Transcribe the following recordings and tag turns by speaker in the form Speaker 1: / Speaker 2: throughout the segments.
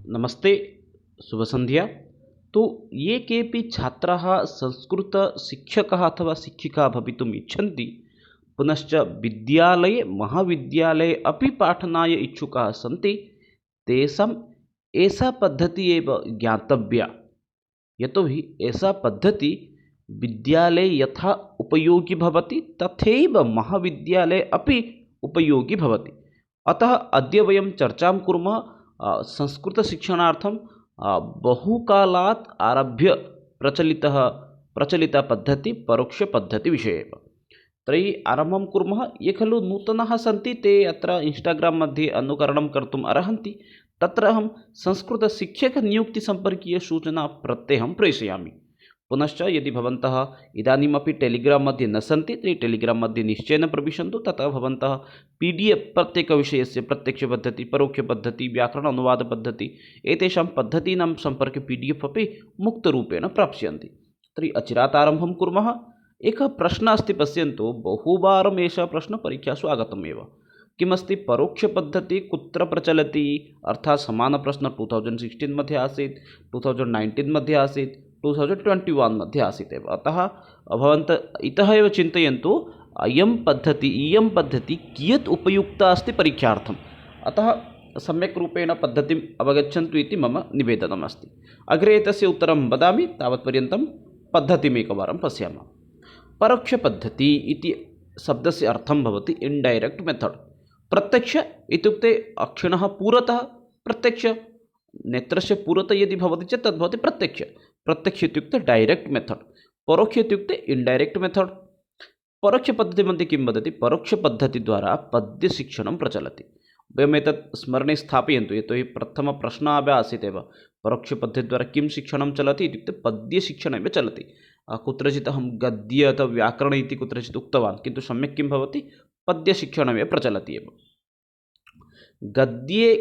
Speaker 1: नमस्ते, शुभसन्ध्या। तो ये केऽपि छात्राः संस्कृतशिक्षकः अथवा शिक्षिका भवितुम् इच्छन्ति, पुनश्च विद्यालये महाविद्यालये अपि पाठनाय इच्छुकाः सन्ति, तेषाम् एषा पद्धतिः एव ज्ञातव्या। यतोहि एषा पद्धतिः विद्यालये यथा उपयोगी भवति तथैव महाविद्यालये अपि उपयोगी भवति। अतः अद्य वयं चर्चां कुर्मः संस्कृतशिक्षणार्थं बहुकालात् आरभ्य प्रचलिता पद्धतिः परोक्षपद्धतिविषये एव। तर्हि आरम्भं कुर्मः। ये खलु नूतनाः सन्ति ते अत्र इन्स्टाग्राम् मध्ये अनुकरणं कर्तुम् अर्हन्ति। तत्र अहं संस्कृतशिक्षकनियुक्तिसम्पर्कीयसूचना प्रत्यहं प्रेषयामि। पुनश्च यदि भवन्तः इदानीमपि टेलिग्राम् मध्ये न सन्ति तर्हि टेलिग्राम् मध्ये निश्चयेन प्रविशन्तु। ततः भवन्तः PDF प्रत्येकविषयस्य प्रत्यक्षपद्धतिः, परोक्षपद्धतिः, व्याकरण अनुवादपद्धतिः एतेषां पद्धतीनां सम्पर्के PDF अपि मुक्तरूपेण प्राप्स्यन्ति। तर्हि अचिरात् आरम्भं कुर्मः। एकः प्रश्नः अस्ति, पश्यन्तु। बहुवारम् एषः प्रश्नः परीक्षासु आगतमेव। किमस्ति परोक्षपद्धतिः कुत्र प्रचलति? अर्थात् समानप्रश्नः 2016 मध्ये आसीत्, 2019 मध्ये आसीत्, 2021 मध्ये आसीत् एव। अतः भवन्तः इतः एव चिन्तयन्तु इयं पद्धतिः कियत् उपयुक्ता अस्ति परीक्षार्थम्। अतः सम्यक् रूपेण पद्धतिम् अवगच्छन्तु इति मम निवेदनमस्ति। अग्रे एतस्य उत्तरं वदामि, तावत्पर्यन्तं पद्धतिमेकवारं पश्यामः। परोक्षपद्धतिः इति शब्दस्य अर्थं भवति इन्डैरेक्ट् मेथड्। प्रत्यक्ष इत्युक्ते अक्षिणः पुरतः प्रत्यक्ष, नेत्रस्य पुरतः यदि भवति चेत् तद् भवति प्रत्यक्ष। प्रत्यक्ष इत्युक्ते डैरेक्ट् मेथड्, परोक्ष इत्युक्ते इन्डैरेक्ट् मेथड्। परोक्षपद्धतिमध्ये किं वदति? परोक्षपद्धतिद्वारा पद्यशिक्षणं प्रचलति। वयम् एतत् स्मरणे स्थापयन्तु, यतोहि प्रथमप्रश्नः अपि आसीत् एव। परोक्षपद्धतिद्वारा किं शिक्षणं चलति इत्युक्ते पद्यशिक्षणमेव चलति। कुत्रचित् अहं गद्य अथवा व्याकरण इति कुत्रचित् उक्तवान्, किन्तु सम्यक् किं भवति? पद्यशिक्षणमेव प्रचलति एव। गद्ये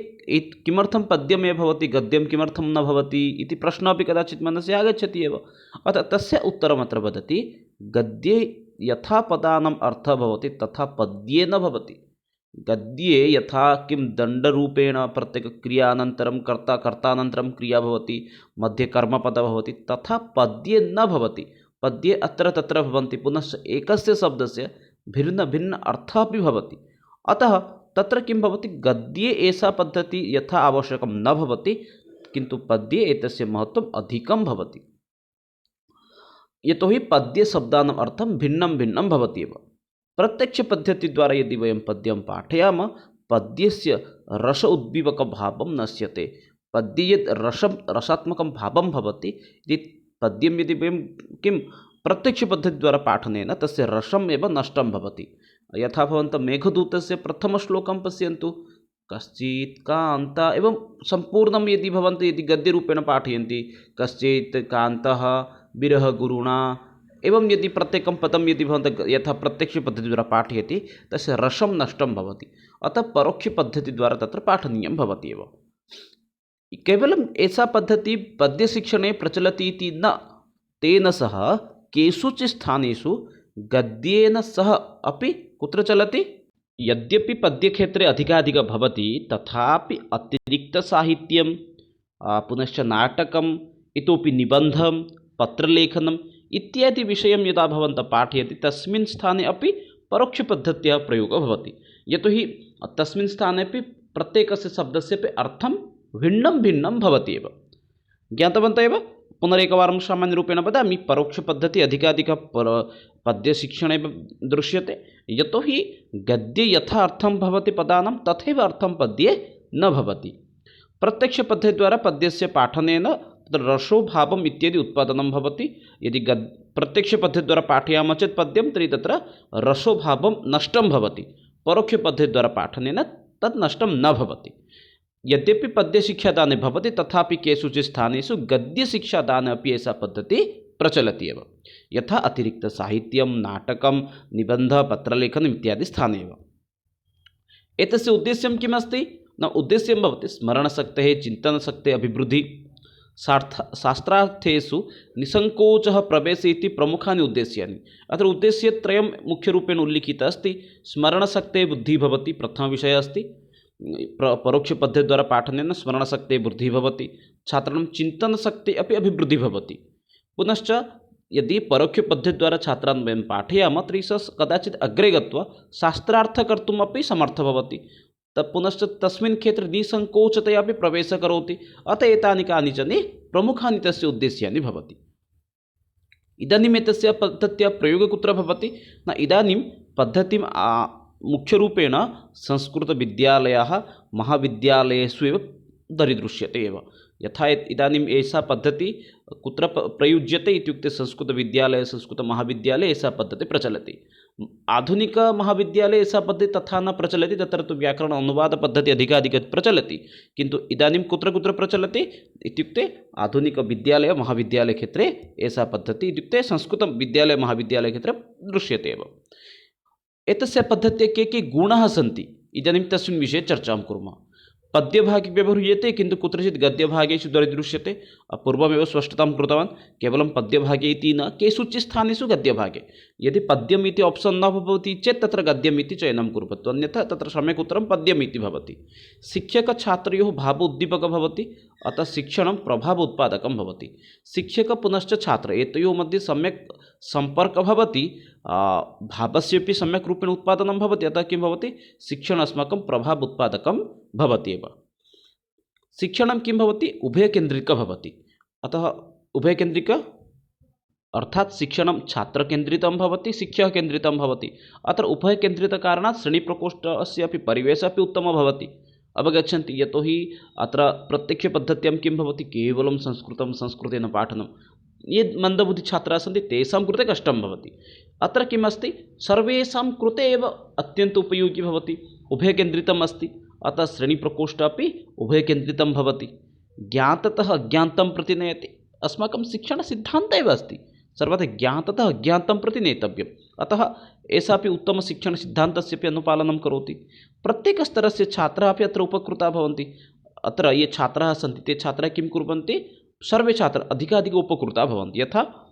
Speaker 1: किमर्थं पद्यमेव भवति, गद्यं किमर्थं न भवति इति प्रश्नः अपि कदाचित् मनसि आगच्छति एव। अतः तस्य उत्तरमत्र वदति, गद्ये यथा पदानाम् अर्थः भवति तथा पद्ये न भवति। गद्ये यथा किं दण्डरूपेण प्रत्येकक्रियानन्तरं कर्तानन्तरं क्रिया भवति, मध्ये कर्मपदः भवति, तथा पद्ये न भवति। पद्ये अत्र तत्र भवन्ति, पुनश्च एकस्य शब्दस्य भिन्न अर्थः अपि भवति। अतः तत्र किं भवति? गद्ये एषा पद्धतिः यथा आवश्यकं न भवति, किन्तु पद्ये एतस्य महत्त्वम् अधिकं भवति। यतोहि पद्यशब्दानाम् अर्थं भिन्नं भवति एव। प्रत्यक्षपद्धतिद्वारा यदि वयं पद्यं पाठयामः, पद्यस्य रस उद्दीपकभावं नश्यते। पद्ये यत् रसात्मकं भावं भवति, पद्यं यदि वयं किं प्रत्यक्षपद्धतिद्वारा पाठनेन तस्य रसम् एव नष्टं भवति। यथा भवन्तः मेघदूतस्य प्रथमश्लोकं पश्यन्तु। कश्चित् कान्ता एवं सम्पूर्णं यदि गद्यरूपेण पाठयन्ति, कश्चित् कान्तः विरहगुरुणा, एवं यदि प्रत्येकं पदं यदि भवन्तः यथा प्रत्यक्षपद्धतिद्वारा पाठयति तस्य रसं नष्टं भवति। अतः परोक्षपद्धतिद्वारा तत्र पाठनीयं भवति एव। केवलम् एषा पद्धतिः पद्यशिक्षणे प्रचलति इति न, तेन सह केषुचित् स्थानेषु गद्येन सह अपि कुत्र चलति? यद्यपि पद्यक्षेत्रे अधिकाधिकं भवति, तथापि अतिरिक्तसाहित्यं, पुनश्च नाटकम्, इतोपि निबन्धं, पत्रलेखनम् इत्यादि विषयं यदा भवन्तः पाठयति तस्मिन् स्थाने अपि परोक्षपद्धत्याः प्रयोगः भवति। यतोहि तस्मिन् स्थाने अपि प्रत्येकस्य शब्दस्य अपि अर्थं भिन्नं भवति एव। ज्ञातवन्तः एव। पुनरेकवारं सामान्यरूपेण वदामि, परोक्षपद्धतिः अधिकाधिकं पद्यशिक्षणे दृश्यते। यतोहि गद्ये यथा अर्थं भवति पदानां, तथैव अर्थं पद्ये न भवति। प्रत्यक्षपद्धतिद्वारा पद्यस्य पाठनेन तत्र रसोभावम् इत्यादि उत्पादनं भवति। यदि प्रत्यक्षपद्धतिद्वारा पाठयामः चेत् पद्यं, तर्हि तत्र रसोभावं नष्टं भवति। परोक्षपद्धतिद्वारा पाठनेन तत् नष्टं न भवति। यद्यपि पद्यशिक्षादाने भवति, तथापि केषुचित् स्थानेषु गद्यशिक्षादाने अपि एषा पद्धतिः प्रचलति एव। यथा अतिरिक्तसाहित्यं, नाटकं, निबन्धः, पत्रलेखनम् इत्यादि स्थाने एव। एतस्य उद्देश्यं किमस्ति? न, उद्देश्यं भवति स्मरणशक्तेः, चिन्तनशक्तेः अभिवृद्धिः। शास्त्रार्थेषु निसङ्कोचः प्रवेशः इति प्रमुखानि उद्देश्यानि। अत्र उद्देश्यत्रयं मुख्यरूपेण उल्लिखितः अस्ति। स्मरणशक्तेः बुद्धिः भवति, प्रथमविषयः अस्ति। परोक्षपद्धतिद्वारा पाठनेन स्मरणशक्तेः वृद्धिः भवति, छात्राणां चिन्तनशक्तिः अपि अभिवृद्धिः भवति। पुनश्च यदि परोक्षपद्धतिद्वारा छात्रान् वयं पाठयामः तर्हि सः कदाचित् अग्रे गत्वा शास्त्रार्थं कर्तुम् अपि समर्थः भवति। पुनश्च तस्मिन् क्षेत्रे निसङ्कोचतया अपि प्रवेशः करोति। अतः एतानि कानिचन प्रमुखानि तस्य उद्देश्यानि भवति। इदानीम् एतस्य पद्धत्याः प्रयोगः कुत्र भवति न, इदानीं पद्धतिं मुख्यरूपेण संस्कृतविद्यालयाः महाविद्यालयेषु एव दरीदृश्यते एव। यथा इदानीम् एषा पद्धतिः कुत्र प्रयुज्यते इत्युक्ते संस्कृतविद्यालये संस्कृतमहाविद्यालये एषा पद्धतिः प्रचलति। आधुनिकमहाविद्यालये एषा पद्धतिः तथा न प्रचलति, तत्र तु व्याकरण अनुवादपद्धतिः अधिकाधिकं प्रचलति। किन्तु इदानीं कुत्र कुत्र प्रचलति इत्युक्ते आधुनिकविद्यालय महाविद्यालयक्षेत्रे एषा पद्धतिः इत्युक्ते संस्कृतविद्यालय महाविद्यालयक्षेत्रे दृश्यते एव। एतस्य पद्धत्याः के गुणाः सन्ति इदानीं तस्मिन् विषये चर्चां कुर्मः। पद्यभागे व्यवह्रियते किन्तु कुत्रचित् गद्यभागेषु दरीदृश्यते। पूर्वमेव स्पष्टतां कृतवान्, केवलं पद्यभागे इति न, केषुचित् स्थानेषु गद्यभागे। यदि पद्यम् इति आप्शन् न भवति चेत् तत्र गद्यम् इति चयनं कुर्वन्तु, अन्यथा तत्र सम्यक् उत्तरं पद्यम् इति भवति। शिक्षकछात्रयोः भावोद्दीपकः भवति, अतः शिक्षणं प्रभाव उत्पादकं भवति। शिक्षक पुनश्च छात्र एतयोः मध्ये सम्यक् सम्पर्कः भवति, भावस्यपि सम्यक् रूपेण उत्पादनं भवति। अतः किं भवति, शिक्षणम् अस्माकं प्रभाव उत्पादकं भवति एव। शिक्षणं किं भवति, उभयकेन्द्रिकं भवति। अतः उभयकेन्द्रिकं अर्थात् शिक्षणं छात्रकेन्द्रितं भवति, शिक्षककेन्द्रितं भवति। अत्र उभयकेन्द्रितकारणात् श्रेणीप्रकोष्ठस्य अपि परिवेशः अपि उत्तमः भवति। अवगच्छन्ति, यतोहि अत्र प्रत्यक्षपद्धत्यां किं भवति, केवलं संस्कृतेन पाठनं। ये मन्दबुद्धिछात्राः सन्ति तेषां कृते कष्टं भवति। अत्र किम् अस्ति, सर्वेषां कृते एव अत्यन्तम् उपयोगी भवति, उभयकेन्द्रितम् अस्ति। अतः श्रेणीप्रकोष्ठः अपि उभयकेन्द्रितं भवति। ज्ञाततः अज्ञातं प्रति नयति, अस्माकं शिक्षणसिद्धान्तः एव अस्ति, सर्वदा ज्ञाततः अज्ञातं प्रति नेतव्यम्। अतः एषा अपि उत्तमशिक्षणसिद्धान्तस्य अपि अनुपालनं करोति। प्रत्येकस्तरस्य छात्राः अपि अत्र उपकृताः भवन्ति। अत्र ये छात्राः सन्ति ते छात्राः किं कुर्वन्ति, सर्वे छात्राः अधिकाधिकम् उपकृताः भवन्ति। यथा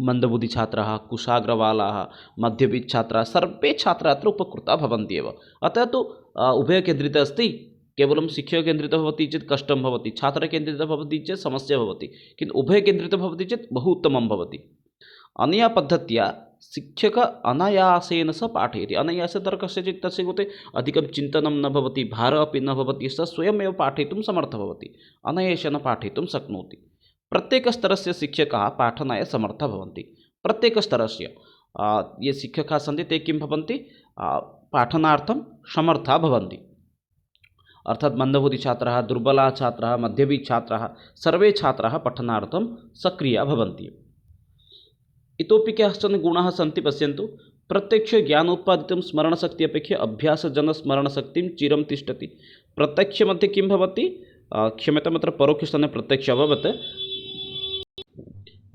Speaker 1: मन्दबुद्धिछात्राः, कुशाग्रवालाः, मध्यवित्तछात्राः, सर्वे छात्राः अत्र उपकृताः भवन्ति एव। अतः तु उभयकेन्द्रितः अस्ति। केवलं शिक्षककेन्द्रितः भवति चेत् कष्टं भवति, छात्रकेन्द्रितः भवति चेत् समस्या भवति, किन्तु उभयकेन्द्रितः भवति चेत् बहु उत्तमं भवति। अनया पद्धत्या शिक्षकः अनायासेन सः पाठयति। अनायासतः कस्यचित् तस्य कृते अधिकं चिन्तनं न भवति, भारः अपि न भवति, सः स्वयमेव पाठयितुं समर्थः भवति, अनायासेन पाठयितुं शक्नोति। प्रत्येकस्तरस्य शिक्षकाः पाठनाय समर्थाः भवन्ति। प्रत्येकस्तरस्य ये शिक्षकाः सन्ति ते किं भवन्ति, पाठनार्थं समर्थाः भवन्ति। अर्थात् मन्दबुद्धिछात्राः, दुर्बलाः छात्राः, मध्यवित्तछात्राः, सर्वे छात्राः पठनार्थं सक्रियाः भवन्ति। इतोपि केचन गुणाः सन्ति, पश्यन्तु। प्रत्यक्षज्ञानोत्पादितं स्मरणशक्ति अपेक्षया अभ्यासजनस्मरणशक्तिं चिरं तिष्ठति। प्रत्यक्षमध्ये किं भवति, क्षम्यताम्, अत्र परोक्षस्थाने प्रत्यक्षः अभवत्,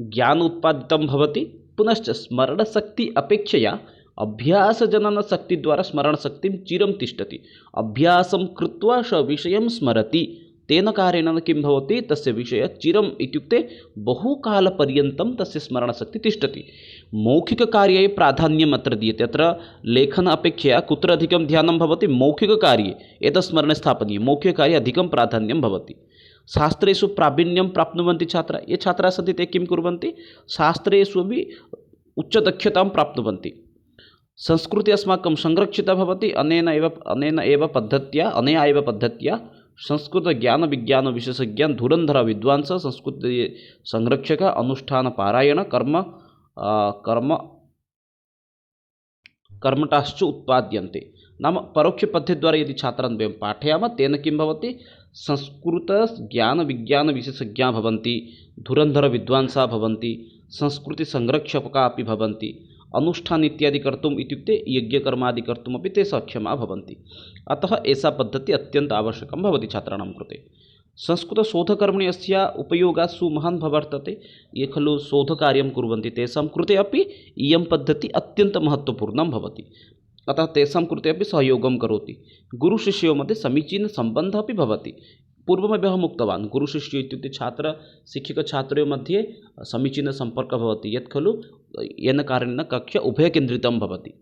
Speaker 1: ज्ञान उत्पादितं भवति। पुनश्च स्मरणशक्ति अपेक्षया अभ्यासजननशक्तिद्वारा स्मरणशक्तिं चिरं तिष्ठति। अभ्यासं कृत्वा स विषयं स्मरति, तेन कारणेन किं भवति, तस्य विषयः चिरम् इत्युक्ते बहुकालपर्यन्तं तस्य स्मरणशक्तिः तिष्ठति। मौखिककार्ये प्राधान्यम् अत्र दीयते। अत्र लेखन अपेक्षया कुत्र अधिकं ध्यानं भवति, मौखिककार्ये एतत् स्मरणे स्थापनीयं। मौखिककार्ये अधिकं प्राधान्यं भवति। शास्त्रेषु प्रावीण्यं प्राप्नुवन्ति छात्राः, ये छात्राः सन्ति ते किं कुर्वन्ति, शास्त्रेषु अपि उच्चदक्षतां प्राप्नुवन्ति। संस्कृतिः अस्माकं संरक्षिता भवति। अनया एव पद्धत्या संस्कृतज्ञानविज्ञानविशेषज्ञान धुरन्धर विद्वांसः, संस्कृतसंरक्षकः, अनुष्ठानपारायण, कर्मटाश्च उत्पाद्यन्ते। नाम परोक्षपद्धतिद्वारा यदि छात्रान् वयं पाठयामः तेन किं भवति, संस्कृतज्ञानविज्ञानविशेषज्ञाः भवन्ति, धुरन्धरविद्वांसः भवन्ति, संस्कृतिसंरक्षकाः अपि भवन्ति, अनुष्ठान इत्यादि कर्तुम् इत्युक्ते यज्ञकर्मादि कर्तुमपि ते सक्षमाः भवन्ति। अतः एषा पद्धतिः अत्यन्तम् आवश्यकं भवति छात्राणां कृते। संस्कृतशोधकर्मणि अस्य उपयोगः सुमहान् वर्तते। ये खलु शोधकार्यं कुर्वन्ति तेषां कृते अपि इयं पद्धतिः अत्यन्तं महत्त्वपूर्णं भवति। अतः तेषां कृते अपि सहयोगं करोति। गुरुशिष्ययोः मध्ये समीचीनसम्बन्धः अपि भवति। पूर्वमेव अहम् उक्तवान्, गुरुशिष्य इत्युक्ते शिक्षकछात्रयोः मध्ये समीचीनसम्पर्कः भवति, यत् खलु येन कारणेन कक्षा उभयकेन्द्रितं भवति।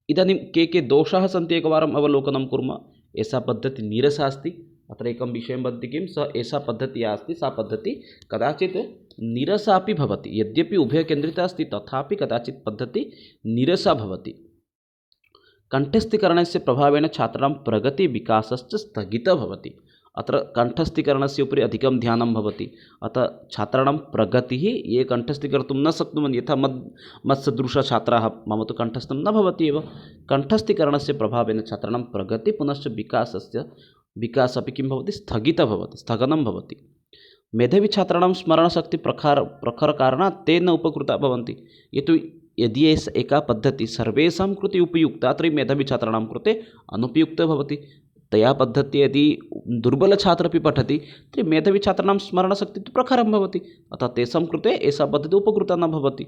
Speaker 1: इदानीं के दोषाः सन्ति एकवारम् अवलोकनं कुर्मः। एषा पद्धतिः नीरसा अस्ति। अत्र एकं विषयं वदति किं, एषा पद्धतिः या अस्ति सा पद्धतिः कदाचित् नीरसा अपि भवति। यद्यपि उभयकेन्द्रिता अस्ति तथापि कदाचित् पद्धतिः नीरसा भवति। कण्ठस्थीकरणस्य प्रभावेन छात्राणां प्रगतिविकासश्च स्थगितः भवति। अत्र कण्ठस्थीकरणस्य उपरि अधिकं ध्यानं भवति। अतः छात्राणां प्रगतिः ये कण्ठस्थीकर्तुं न शक्नुवन्ति, यथा मत्सदृशछात्राः, मम तु कण्ठस्थं न भवति एव। कण्ठस्थीकरणस्य प्रभावेन छात्राणां प्रगतिः पुनश्च विकासः अपि किं भवति, स्थगितः भवति, स्थगनं भवति। मेधावी छात्राणां स्मरणशक्ति प्रखरकारणात् ते न उपकृताः भवन्ति। यदि एका पद्धतिः सर्वेषां कृते उपयुक्ता तर्हि मेधावी छात्राणां कृते अनुपयुक्ता भवति। तया पद्धत्या यदि दुर्बलछात्रः अपि पठति तर्हि मेधावीछात्राणां स्मरणशक्तिः तु प्रखरं भवति। अतः तेषां कृते एषा पद्धतिः उपकृता न भवति।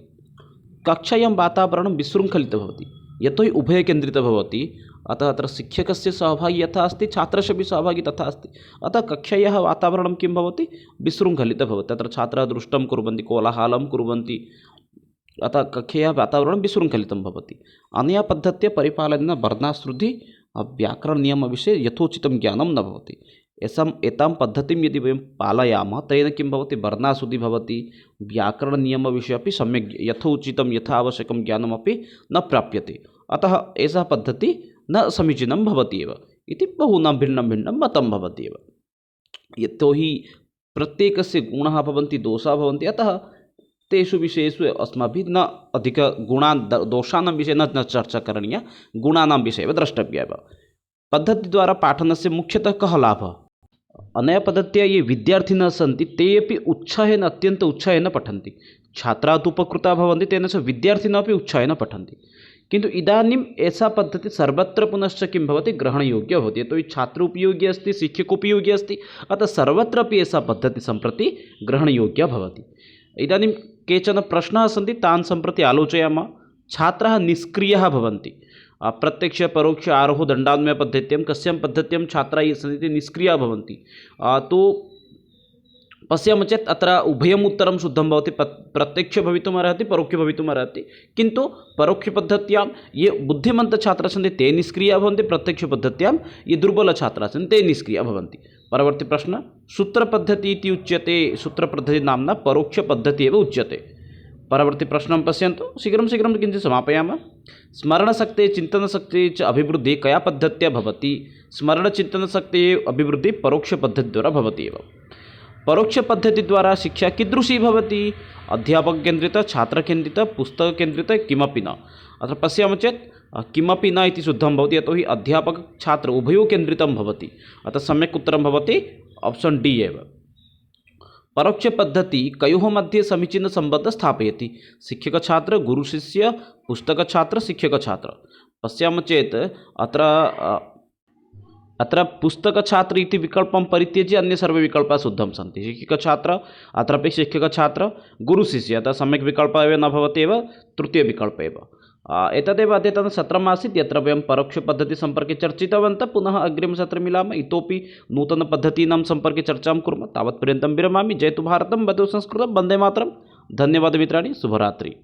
Speaker 1: कक्षायां वातावरणं विशृङ्खलितं भवति, यतोहि उभयकेन्द्रितं भवति। अतः अत्र शिक्षकस्य सहभागी यथा अस्ति, छात्रस्य अपि सहभागी तथा अस्ति। अतः कक्षायाः वातावरणं किं भवति, विशृङ्खलितं भवति। अत्र छात्राः दृष्टं कुर्वन्ति, कोलाहलं कुर्वन्ति। अतः कक्षायाः वातावरणं विशृङ्खलितं भवति। अनया पद्धत्या परिपालनेन वर्णाश्रुति व्याकरणनियमविषये यथोचितं ज्ञानं न भवति। एतां पद्धतिं यदि वयं पालयामः तेन किं भवति, वर्णाशुद्धिः भवति, व्याकरणनियमविषये अपि सम्यक् यथोचितं यथा आवश्यकं ज्ञानमपि न प्राप्यते। अतः एषा पद्धतिः न समीचीनं भवति एव इति बहूनां भिन्नं भिन्नं मतं भवति एव। यतोहि प्रत्येकस्य गुणः भवन्ति, दोषाः भवन्ति। अतः तेषु विषयेषु अस्माभिः न अधिकगुणान् दोषाणां विषये न चर्चा करणीया, गुणानां विषये एव द्रष्टव्या एव। पद्धतिद्वारा पाठनस्य मुख्यतः कः लाभः? अनया पद्धत्या ये विद्यार्थिनः सन्ति ते अपि उत्साहेन, अत्यन्त उत्साहेन पठन्ति। छात्राः तु उपकृताः भवन्ति, तेन च विद्यार्थिनः अपि उत्साहेन पठन्ति। किन्तु इदानीम् एषा पद्धतिः सर्वत्र पुनश्च किं भवति, ग्रहणयोग्या भवति। यतोहि छात्रोपयोगी अस्ति, शिक्षकोपयोगी अस्ति। अतः सर्वत्र अपि एषा पद्धतिः सम्प्रति ग्रहणयोग्या भवति। इदानीं केचन प्रश्नाः सन्ति, तान् सम्प्रति आलोचयामः। छात्राः निष्क्रियाः भवन्ति। प्रत्यक्ष परोक्ष आरोह दण्डान्वय पद्धत्यां कस्यां पद्धत्यां छात्राः ये सन्ति ते निष्क्रियाः भवन्ति। तो पश्यामः चेत् अत्र उभयम् उत्तरं शुद्धं भवति। प्रत्यक्ष भवितुमर्हति, परोक्ष भवितुमर्हति। किन्तु परोक्षपद्धत्यां ये बुद्धिमन्तछात्राः सन्ति ते निष्क्रियाः भवन्ति, प्रत्यक्षपद्धत्यां ये दुर्बलछात्राः सन्ति ते निष्क्रियाः भवन्ति। परवर्ती प्रश्न, सूत्रपद्धतिः इति उच्यते। सूत्रपद्धतिः नाम्ना परोक्षपद्धतिः एव उच्यते। परवर्ती प्रश्नं पश्यन्तु, शीघ्रं किञ्चित् समापयामः। स्मरणशक्तेः चिन्तनशक्तेः च अभिवृद्धिः कया पद्धत्या भवति? स्मरणचिन्तनशक्तेः अभिवृद्धिः परोक्षपद्धतिद्वारा भवति एव। परोक्षपद्धतिद्वारा शिक्षा कीदृशी भवति? अध्यापककेन्द्रिता, छात्रकेन्द्रिता, पुस्तककेन्द्रिता, किमपि न। अत्र पश्यामः चेत् किमपि न इति शुद्धं भवति। यतोहि अध्यापक छात्र उभयोः केन्द्रितं भवति। अतः सम्यक् उत्तरं भवति ऑप्शन डी एव। परोक्षपद्धतिः कयोः मध्ये समीचीनसम्बन्धं स्थापयति? शिक्षकछात्र, गुरुशिष्य, पुस्तकछात्र, शिक्षकछात्र। पश्यामः चेत् अत्र पुस्तकछात्र इति विकल्पं परित्यज्य अन्ये सर्वे विकल्पाः शुद्धं सन्ति। शिक्षकछात्र, अत्रापि शिक्षकछात्र, गुरुशिष्य, अतः सम्यक् विकल्पः एव न भवति एव, तृतीयविकल्प एव। एतदेव अद्यतनसत्रम् आसीत्, यत्र वयं परोक्षपद्धतिसम्पर्के चर्चितवन्तः। पुनः अग्रिमसत्रे मिलामः, इतोपि नूतनपद्धतीनां सम्पर्के चर्चां कुर्मः। तावत्पर्यन्तं विरमामि। जयतु भारतं, वन्दे संस्कृतं, वन्दे मातरं। धन्यवादः मित्राणि, शुभरात्रिः।